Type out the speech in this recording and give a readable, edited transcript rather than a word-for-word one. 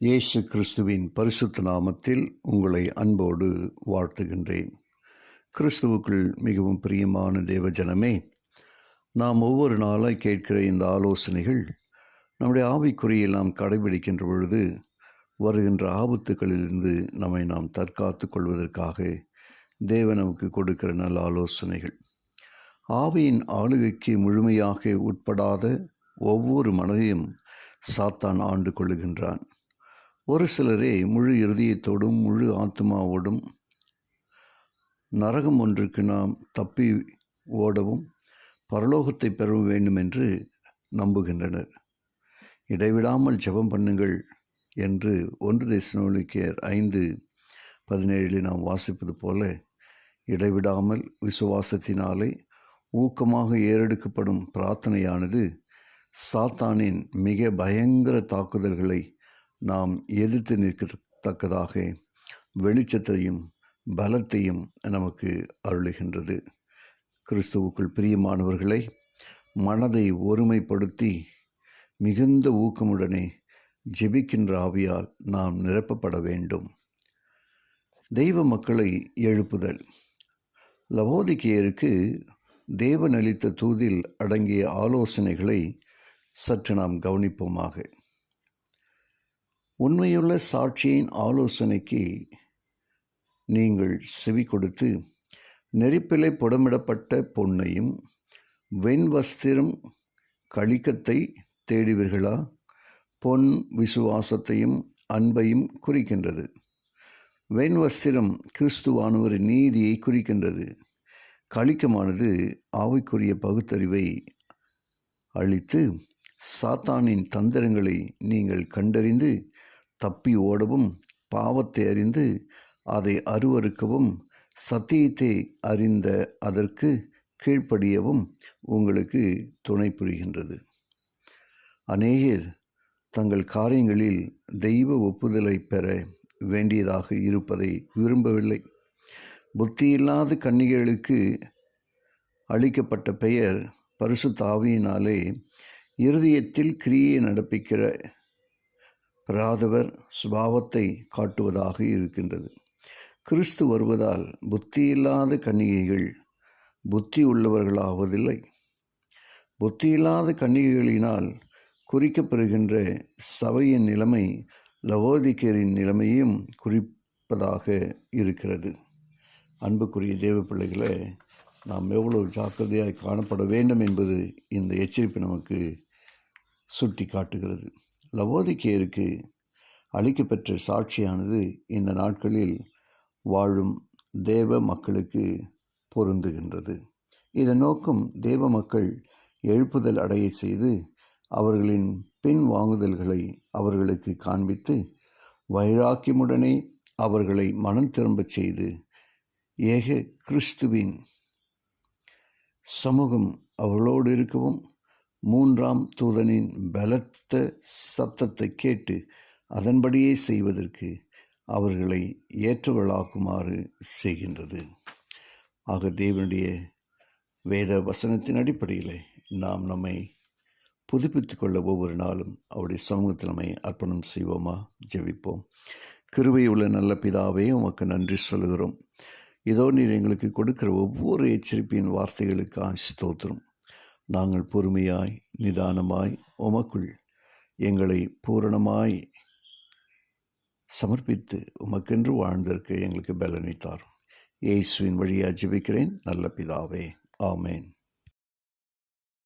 இயேசு கிறிஸ்துவின் பரிசுத்த நாமத்தில் உங்களை அன்போடு வாழ்த்துகின்றேன். கிறிஸ்துவுக்குள் மிகவும் பிரியமான தேவஜனமே, நாம் ஒவ்வொரு நாளாய் கேட்கிற இந்த ஆலோசனைகள் நம்முடைய ஆவிக்குறியில் நாம் கடைபிடிக்கின்ற பொழுது வருகின்ற ஆபத்துக்களிலிருந்து நம்மை நாம் தற்காத்து கொள்வதற்காக தேவன் நமக்கு கொடுக்கிற நல்ல ஆலோசனைகள். ஆவியின் ஆளுகைக்கு முழுமையாக உட்படாத ஒவ்வொரு மனதையும் சாத்தான் ஆண்டு கொள்ளுகின்றான். ஒரு சிலரே முழு இருதயத்தோடும் முழு ஆத்மாவோடும் நரகம் ஒன்றுக்கு நாம் தப்பி ஓடவும் பரலோகத்தை பெற வேண்டும் என்று நம்புகின்றனர். இடைவிடாமல் ஜெபம் பண்ணுங்கள் என்று 1 தெசலோனிக்கேயர் 5:17 நாம் வாசிப்பது போல, இடைவிடாமல் விசுவாசத்தினாலே ஊக்கமாக ஏறெடுக்கப்படும் பிரார்த்தனையானது சாத்தானின் மிக பயங்கர தாக்குதல்களை நாம் எதிர்த்து நிற்கத்தக்கதாக வெளிச்சத்தையும் பலத்தையும் நமக்கு அருளுகின்றது. கிறிஸ்துவுக்குள் பிரியமானவர்களை, மனதை ஒருமைப்படுத்தி மிகுந்த ஊக்கமுடனே ஜெபிக்கின்ற ஆவியால் நாம் நிரப்பப்பட வேண்டும். தெய்வ மக்களை எழுப்புதல். லவோதிக்கேயருக்கு தேவன் அளித்த தூதில் அடங்கிய ஆலோசனைகளை சற்று நாம் கவனிப்போமாக. உண்மையுள்ள சாட்சியின் ஆலோசனைக்கு நீங்கள் செவி கொடுத்து, நெருப்பிலே புடமிடப்பட்ட பொன்னையும் வெண்வஸ்திரம் களிக்கத்தை தேடுவீர்களா? பொன் விசுவாசத்தையும் அன்பையும் குறிக்கின்றது. வெண்வஸ்திரம் கிறிஸ்துவானவரின் நீதியை குறிக்கின்றது. களிக்கமானது ஆவிக்குரிய பகுத்தறிவை அளித்து சாத்தானின் தந்திரங்களை நீங்கள் கண்டறிந்து தப்பி ஓடவும், பாவத்தை அறிந்து அதை அருவருக்கவும், சத்தியத்தை அறிந்த அதற்கு கீழ்ப்படியவும் உங்களுக்கு துணை புரிகின்றது. அநேகர் தங்கள் காரியங்களில் தெய்வ ஒப்புதலை பெற வேண்டியதாக இருப்பதை விரும்பவில்லை. புத்தியில்லாத கன்னிகைகளுக்கு அளிக்கப்பட்ட பெயர் பரிசுத்த ஆவியினாலே இருதயத்தில் கிரியை நடப்பிக்கிற பிராதவர் சுபாவத்தை காட்டுவதாக இருக்கின்றது. கிறிஸ்து வருவதால் புத்தியில்லாத கன்னிகைகள் புத்தி உள்ளவர்களாவதில்லை. புத்தியில்லாத கன்னிகைகளினால் குறிக்கப்பெறுகின்ற சபையின் நிலைமை லவோதிக்கேயரின் நிலைமையும் குறிப்பதாக இருக்கிறது. அன்புக்குரிய தேவ பிள்ளைகளை, நாம் எவ்வளவு ஜாக்கிரதையாய் காணப்பட வேண்டும் என்பது இந்த எச்சரிப்பு நமக்கு சுட்டி காட்டுகிறது. லவோதிக்கேயருக்கு அளிக்கப்பெற்ற சாட்சியானது இந்த நாட்களில் வாழும் தேவ மக்களுக்கு பொருந்துகின்றது. இதன் நோக்கம் தேவ மக்கள் எழுப்புதல் அடைய செய்து அவர்களின் பின் வாங்குதல்களை அவர்களுக்கு காண்பித்து வைராக்கியமுடனே அவர்களை மனம் திரும்பச் செய்து ஏக கிறிஸ்துவின் சமூகம் அவர்களோடு இருக்கவும், 3ஆம் தூதனின் பலத்த சத்தத்தை கேட்டு அதன்படியே செய்வதற்கு அவர்களை ஏற்றவர்களாக்குமாறு செய்கின்றது. ஆக தேவனுடைய வேத வசனத்தின் அடிப்படையில் நாம் நம்மை புதுப்பித்துக் கொள்ள ஒவ்வொரு நாளும் அவருடைய சமூகத்தில் நம்மை அர்ப்பணம் செய்வோமா? ஜெபிப்போம். கிருபையுள்ள நல்ல பிதாவே, உமக்கு நன்றி சொல்கிறோம். இதோ நீர் எங்களுக்கு கொடுக்கிற ஒவ்வொரு எச்சரிப்பின் வார்த்தைகளுக்காக ஸ்தோத்திரம். நாங்கள் பொறுமையாய் நிதானமாய் உமக்குள் எங்களை பூரணமாய் சமர்ப்பித்து உமக்கென்று வாழ்ந்திருக்க எங்களுக்கு பலனை தாரும். இயேசுவின் வழியாக ஜெபிக்கிறேன் நல்ல பிதாவே. ஆமேன்.